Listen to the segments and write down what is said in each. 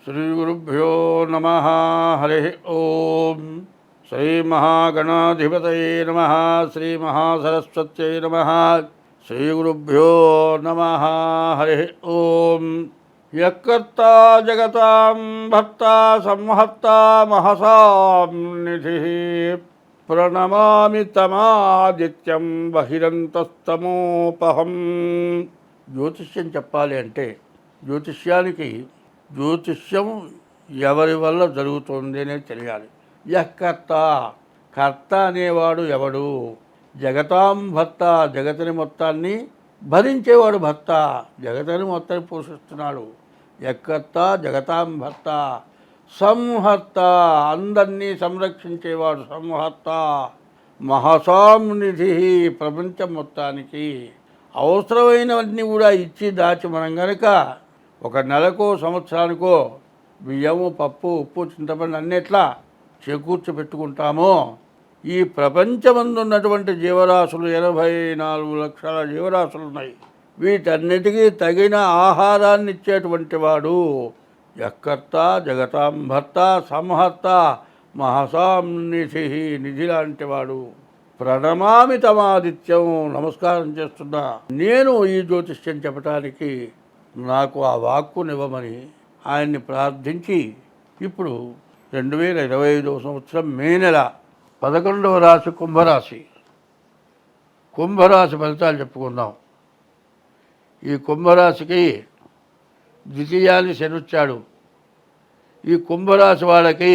శ్రీగురుభ్యో నమ. హరి ఓం. శ్రీమహాగణాధిపతయే నమ. శ్రీమహాసరస్వత్యై నమ. శ్రీగురుభ్యో నమ. హరి ఓం. యకర్తా జగతాం భర్తా సంహర్తా మహసాం నిధి ప్రణమామి తమాదిత్యం బహిరంతస్తమోపహం. జ్యోతిష్యం చెప్పాలి అంటే జ్యోతిష్యం ఎవరి వల్ల జరుగుతుంది అనేది తెలియాలి. యకర్త, కర్త అనేవాడు ఎవడు? జగతాం భర్త, జగతిని మొత్తాన్ని భరించేవాడు భర్త, జగతిని మొత్తాన్ని పోషిస్తున్నాడు. యకర్త జగతాం భర్త. సంహర్త, అందరినీ సంరక్షించేవాడు సంహర్త. మహసాం నిధి, ప్రపంచం మొత్తానికి అవసరమైనవన్నీ కూడా ఇచ్చి దాచి మనం గనక ఒక నెలకో సంవత్సరానికో బియ్యము, పప్పు, ఉప్పు, చింతపండు అన్నిట్లా చేకూర్చిపెట్టుకుంటామో ఈ ప్రపంచమందు ఉన్నటువంటి జీవరాశులు 84 లక్షల జీవరాశులు ఉన్నాయి. వీటన్నిటికీ తగిన ఆహారాన్ని ఇచ్చేటువంటి వాడు యకర్త జగతాం భర్త సంహర్త మహసాం నిధి, నిధి లాంటి వాడు. ప్రణమామి తమాదిత్యం, నమస్కారం చేస్తున్నా నేను ఈ జ్యోతిష్యం చెప్పటానికి నాకు ఆ వాక్కునివ్వమని ఆయన్ని ప్రార్థించి ఇప్పుడు 2025 సంవత్సరం మే నెల 11వ రాశి కుంభరాశి ఫలితాలు చెప్పుకుందాం. ఈ కుంభరాశికి ద్వితీయాన్ని శనిచ్చాడు. ఈ కుంభరాశి వాళ్ళకి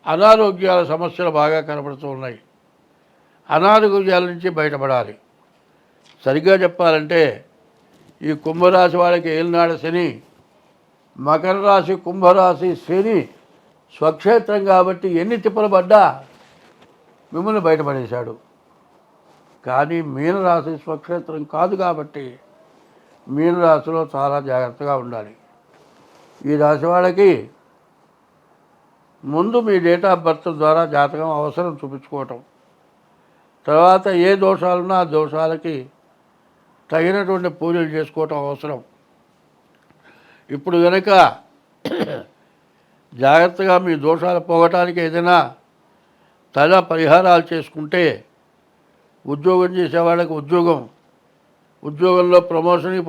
అనారోగ్యాల సమస్యలు బాగా కనపడుతూ ఉన్నాయి. అనారోగ్యాల నుంచి బయటపడాలి. సరిగ్గా చెప్పాలంటే ఈ కుంభరాశి వాళ్ళకి ఏలినాడు శని, మకర రాశి కుంభరాశి శని స్వక్షేత్రం కాబట్టి ఎన్ని తిప్పలు పడ్డా మిమ్మల్ని బయటపడేశాడు. కానీ మీనరాశి స్వక్షేత్రం కాదు కాబట్టి మీనరాశిలో చాలా జాగ్రత్తగా ఉండాలి. ఈ రాశి వాళ్ళకి ముందు మీ డేట్ ఆఫ్ బర్త్ ద్వారా జాతకం అవసరం చూపించుకోవటం, తర్వాత ఏ దోషాలున్నా ఆ దోషాలకి తగినటువంటి పూజలు చేసుకోవటం అవసరం. ఇప్పుడు కనుక జాగ్రత్తగా మీ దోషాలు పోగటానికి ఏదైనా పరిహారాలు చేసుకుంటే ఉద్యోగం చేసేవాళ్ళకి ఉద్యోగంలో ప్రమోషన్కి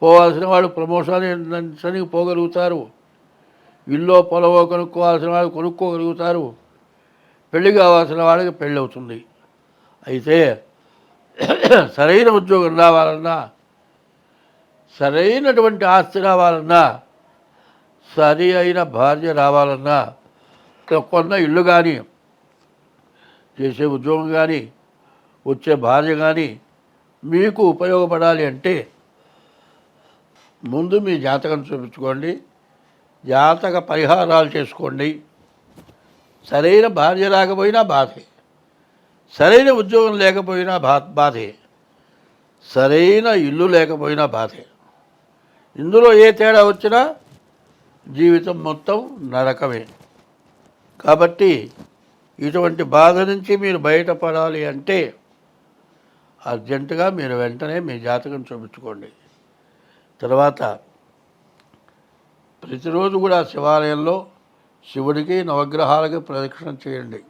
పోవాల్సిన వాళ్ళు ప్రమోషన్కి పోగలుగుతారు. ఇల్లు పొలవో కొనుక్కోవాల్సిన వాళ్ళు కొనుక్కోగలుగుతారు. పెళ్లి కావాల్సిన వాళ్ళకి పెళ్ళి అవుతుంది. అయితే సరైన ఉద్యోగం రావాలన్నా, సరైనటువంటి ఆస్తి రావాలన్నా, సరి అయిన భార్య రావాలన్నా, కొన్న ఇల్లు కానీ, చేసే ఉద్యోగం కానీ, వచ్చే భార్య కానీ మీకు ఉపయోగపడాలి అంటే ముందు మీ జాతకం చూపించుకోండి, జాతక పరిహారాలు చేసుకోండి. సరైన భార్య రాకపోయినా బాధే, సరైన ఉద్యోగం లేకపోయినా బాధే, సరైన ఇల్లు లేకపోయినా బాధే. ఇందులో ఏ తేడా వచ్చినా జీవితం మొత్తం నరకమే. కాబట్టి ఇటువంటి బాధ నుంచి మీరు బయటపడాలి అంటే అర్జెంటుగా మీరు వెంటనే మీ జాతకం చూపించుకోండి. తర్వాత ప్రతిరోజు కూడా శివాలయంలో శివుడికి నవగ్రహాలకి ప్రదక్షిణ చేయండి.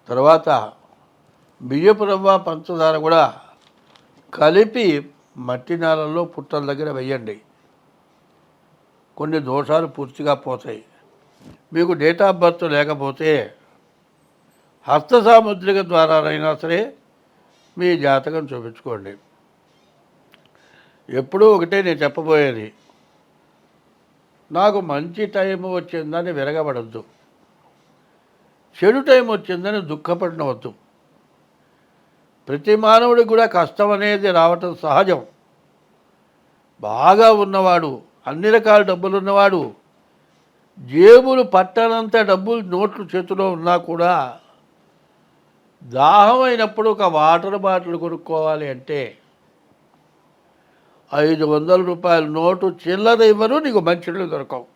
తర్వాత బియ్యపు రవ్వ పంచదార కూడా కలిపి మట్టి నేలల్లో పుట్టల దగ్గర వేయండి. కొన్ని దోషాలు పూర్తిగా పోతాయి. మీకు డేట్ ఆఫ్ బర్త్ లేకపోతే హస్త సాముద్రిక ద్వారానైనా సరే మీ జాతకం చూపించుకోండి. ఎప్పుడూ ఒకటే నేను చెప్పబోయేది, నాకు మంచి టైం వచ్చిందని విరగబడద్దు, చెడు టైం వచ్చిందని దుఃఖపడవద్దు. ప్రతి మానవుడికి కూడా కష్టం అనేది రావటం సహజం. బాగా ఉన్నవాడు, అన్ని రకాల డబ్బులు ఉన్నవాడు, జేబులు పట్టనంత డబ్బులు నోట్లు చేతిలో ఉన్నా కూడా దాహం అయినప్పుడు ఒక వాటర్ బాటిల్ కొనుక్కోవాలి అంటే 500 రూపాయల నోటు చిల్లర ఇవ్వరు, నీకు మంచినీళ్ళు దొరకవు.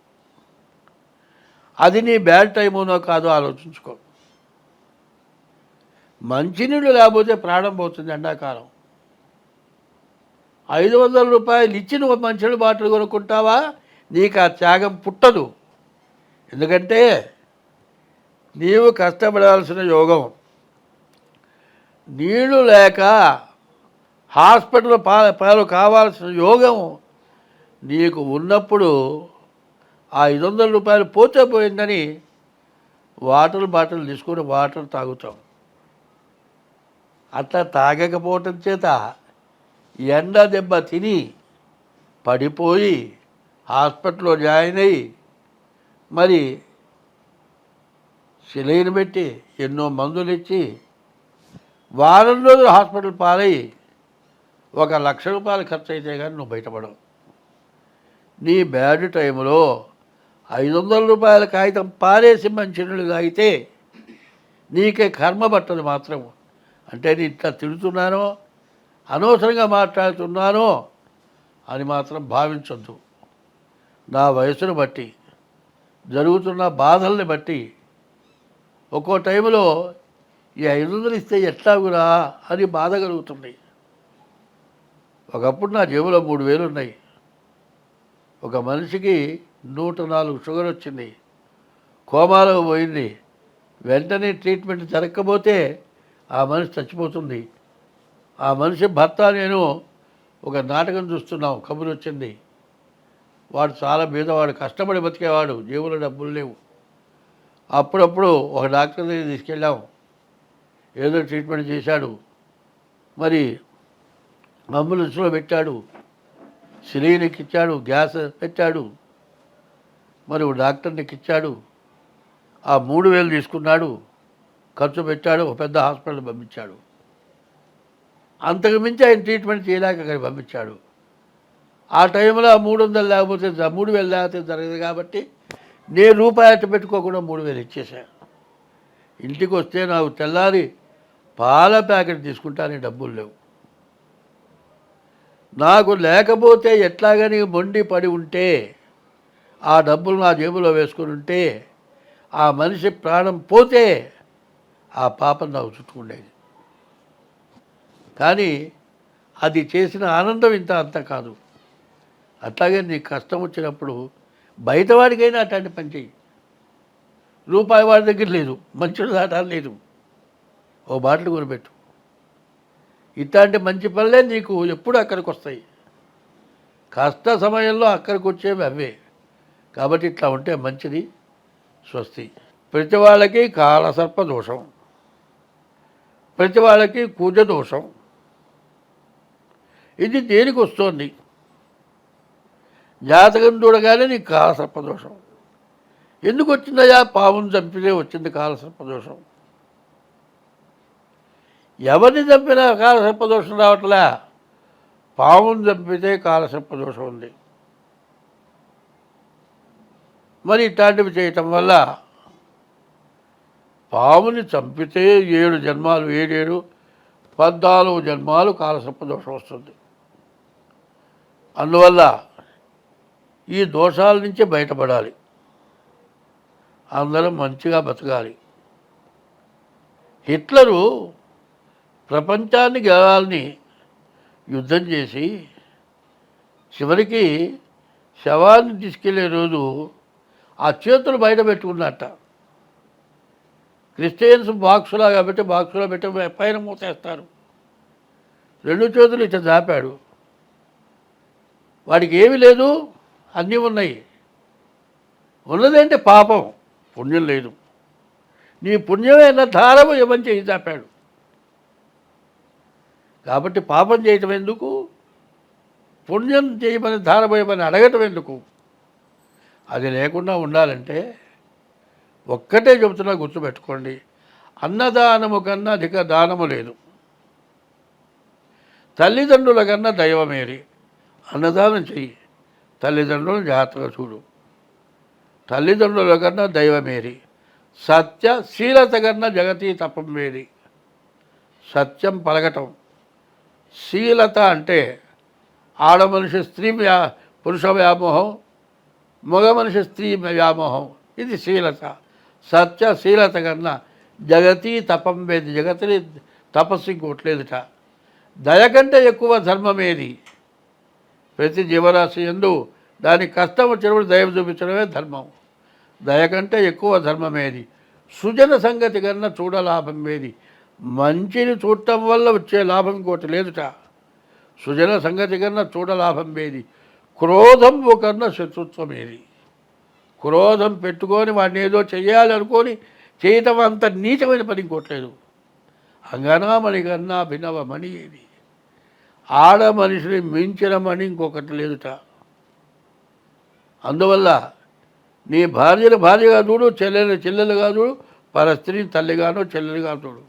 అది నీ బ్యాడ్ టైమునో కాదో ఆలోచించుకో. మంచినీళ్ళు లేకపోతే ప్రాణం పోతుంది ఎండాకాలం. రూ. 500 ఇచ్చి నువ్వు మంచినీళ్ళ బాటిల్ కొనుక్కుంటావా? నీకు ఆ త్యాగం పుట్టదు. ఎందుకంటే నీవు కష్టపడాల్సిన యోగం, నీళ్లు లేక హాస్పిటల్ పాలు కావాల్సిన యోగం నీకు ఉన్నప్పుడు ఆ రూ. 500 పోతే పోయిందని వాటర్ బాటిల్ తీసుకొని వాటర్ తాగుతాం. అట్లా తాగకపోవటం చేత ఎండ దెబ్బ తిని పడిపోయి హాస్పిటల్లో జాయిన్ అయ్యి మరి సిలైన్ పెట్టి ఎన్నో మందులు ఇచ్చి వారం రోజులు హాస్పిటల్ పాలై ₹1,00,000 ఖర్చు అయితే కానీ నువ్వు బయటపడవు. నీ బ్యాడ్ టైంలో ₹500 కాగితం పారేసి మంచినీళ్ళు తాగితే నీకే కర్మ పట్టదు మాత్రం. అంటే నేను ఇట్లా తిడుతున్నానో అనవసరంగా మాట్లాడుతున్నానో అని మాత్రం భావించొద్దు. నా వయసును బట్టి జరుగుతున్న బాధల్ని బట్టి ఒక్కో టైంలో ఈ 500 ఇస్తే ఎట్లాగురా అని బాధ కలుగుతుంది. ఒకప్పుడు నా జేబులో 3,000 ఉన్నాయి. ఒక మనిషికి 104 షుగర్ వచ్చింది, కోమాలో పోయింది. వెంటనే ట్రీట్మెంట్ జరగకపోతే ఆ మనిషి చచ్చిపోతుంది. ఆ మనిషి భర్త నేను ఒక నాటకం చూస్తున్నాం, కబురు వచ్చింది. వాడు చాలా బీదవాడు, కష్టపడి బతికేవాడు, జేబులో డబ్బులు లేవు. అప్పుడప్పుడు ఒక డాక్టర్ దగ్గర తీసుకెళ్ళాం, ఏదో ట్రీట్మెంట్ చేశాడు, మరి అంబులెన్స్లో పెట్టాడు, సిలిండర్ ఎక్కిచ్చాడు, గ్యాస్ పెట్టాడు, మరి డాక్టర్ని ఎక్కిచ్చాడు. ఆ 3,000 తీసుకున్నాడు, ఖర్చు పెట్టాడు, ఒక పెద్ద హాస్పిటల్ పంపించాడు. అంతకు మించి ఆయన ట్రీట్మెంట్ చేయలేక అక్కడికి పంపించాడు. ఆ టైంలో 300 లేకపోతే 3,000 లేకపోతే జరగదు కాబట్టి నేను రూపాయి అట్టు పెట్టుకోకుండా 3,000 ఇచ్చేసాను. ఇంటికి వస్తే నాకు తెల్లారి పాల ప్యాకెట్ తీసుకుంటానే డబ్బులు లేవు. నాకు లేకపోతే ఎట్లాగని మొండి పడి ఉంటే ఆ డబ్బులు నా జేబులో వేసుకుని ఉంటే ఆ మనిషి ప్రాణం పోతే ఆ పాపం నాకు చుట్టుకుండేది. కానీ అది చేసిన ఆనందం ఇంత అంత కాదు. అట్లాగే నీకు కష్టం వచ్చినప్పుడు బయటవాడికైనా అట్లాంటి పని చెయ్యి. రూపాయి వాడి దగ్గర లేదు, మంచుడు దాటాలు లేదు, ఓ బాటిల్ కొనిపెట్టు. ఇట్లాంటి మంచి పనులే నీకు ఎప్పుడు అక్కడికి వస్తాయి. కష్ట సమయంలో అక్కడికి వచ్చేవి అవే. కాబట్టి ఇట్లా ఉంటే మంచిది. స్వస్తి. ప్రతి వాళ్ళకి కాలసర్ప దోషం, ప్రతి వాళ్ళకి కుజ దోషం. ఇది దేనికి వస్తుంది? జాతకం చూడగానే నీకు కాలసర్పదోషం. ఎందుకు వచ్చిందయా? పావును చంపితే వచ్చింది కాలసర్పదోషం. ఎవరిని చంపినా కాలసర్పదోషం రావట్లే, పావును చంపితే కాలసర్పదోషం ఉంది. మరి ఇట్లాంటివి చేయటం వల్ల పావుని చంపితే 7 జన్మాలు, 7 14 జన్మాలు కాలసర్పదోషం వస్తుంది. అందువల్ల ఈ దోషాల నుంచి బయటపడాలి, అందరం మంచిగా బతకాలి. హిట్లరు ప్రపంచాన్ని గెలవాలని యుద్ధం చేసి చివరికి శవాన్ని తీసుకెళ్లే రోజు ఆ చేతులు బయట పెట్టుకున్నట్ట. క్రిస్టియన్స్ బాక్సులాగా పెట్టి బాక్సులో పెట్టి పైన మూసేస్తారు. 2 చేతులు ఇట్లా దాపాడు. వాడికి ఏమీ లేదు, అన్నీ ఉన్నాయి. ఉన్నదేంటి పాపం, పుణ్యం లేదు. నీ పుణ్యమైన ధారము ఏమని చేసి దాపాడు. కాబట్టి పాపం చేయటం ఎందుకు, పుణ్యం చేయమని ధారపోయమని అడగటం ఎందుకు? అది లేకుండా ఉండాలంటే ఒక్కటే చెబుతున్నా, గుర్తుపెట్టుకోండి. అన్నదానము కన్నా అధిక దానము లేదు. తల్లిదండ్రుల కన్నా దైవమేరి. అన్నదానం చెయ్యి, తల్లిదండ్రులను జాగ్రత్తగా చూడు. తల్లిదండ్రుల కన్నా దైవమేరి. సత్యశీలత కన్నా జగతి తపం వేరి. సత్యం పలకటం. శీలత అంటే ఆడ మనిషి స్త్రీ పురుష వ్యామోహం, మగ మనిషి స్త్రీ వ్యామోహం, ఇది శీలత. సత్యశీలత కన్నా జగతి తపం వేది. జగతిని తపస్సు ఇంకోట్లేదుట. దయ కంటే ఎక్కువ ధర్మమేది. ప్రతి జీవరాశి యందు దానికి కష్టం వచ్చినప్పుడు దయ చూపించడమే ధర్మం. దయ కంటే ఎక్కువ ధర్మమేది. సుజన సంగతి కన్నా చూడలాభం ఏది. మంచిని చూడటం వల్ల వచ్చే లాభం ఇంకోటి లేదుట. సుజన సంగతి కన్నా చూడలాభం ఏది. క్రోధంబు కన్నా శత్రుత్వం ఏది. క్రోధం పెట్టుకొని వాడిని ఏదో చెయ్యాలనుకొని చేయటం అంత నీచమైన పని ఇంకోట్లేదు. అంగనామణి కన్నా భిన్నవమణి ఏది. ఆడ మనిషిని మించిన మణి ఇంకొకటి లేదుట. అందువల్ల నీ భార్యను భార్యగా చూడు, చెల్లెలు చెల్లెలుగా చూడు, పర స్త్రీని తల్లిగానో చెల్లెలుగా చూడు.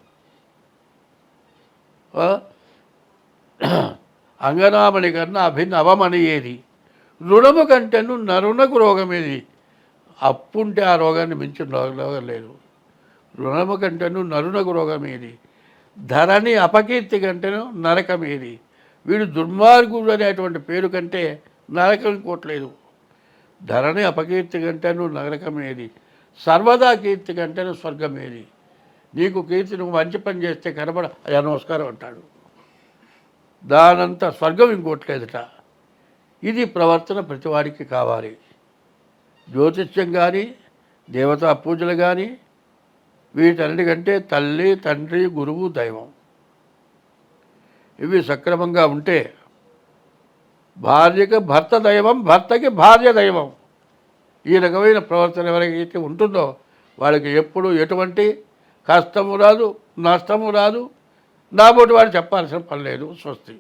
అంగనామణి కన్నా అవమణి ఏది. రుణము కంటేను నరునకు రోగం ఏది. అప్పుంటే ఆ రోగాన్ని మించిన రోగం లేదు. రుణము కంటేను నరునకు రోగం ఏది. ధరణి అపకీర్తి కంటేను నరకం ఏది. వీడు దుర్మార్గుడు అనేటువంటి పేరు కంటే నరకం ఇంకోట్లేదు. ధరణి అపకీర్తి కంటేను నరకం ఏది. సర్వదా కీర్తి కంటేను స్వర్గం ఏది. నీకు కీర్తి నువ్వు మంచి పని చేస్తే కనబడ అయ్యా నమస్కారం అంటాడు. దానంత స్వర్గం ఇంకోట్లేదుట. ఇది ప్రవర్తన ప్రతివాడికి కావాలి. జ్యోతిష్యం కానీ దేవతా పూజలు కానీ వీటన్నిటికంటే తల్లి తండ్రి గురువు దైవం ఇవి సక్రమంగా ఉంటే భార్యకి భర్త దైవం, భర్తకి భార్య దైవం. ఈ రకమైన ప్రవర్తన ఎవరికైతే ఉంటుందో వాళ్ళకి ఎప్పుడు ఎటువంటి కష్టము రాదు, నష్టము రాదు. నాబోటి వాడు చెప్పాల్సిన పని లేదు. స్వస్తి.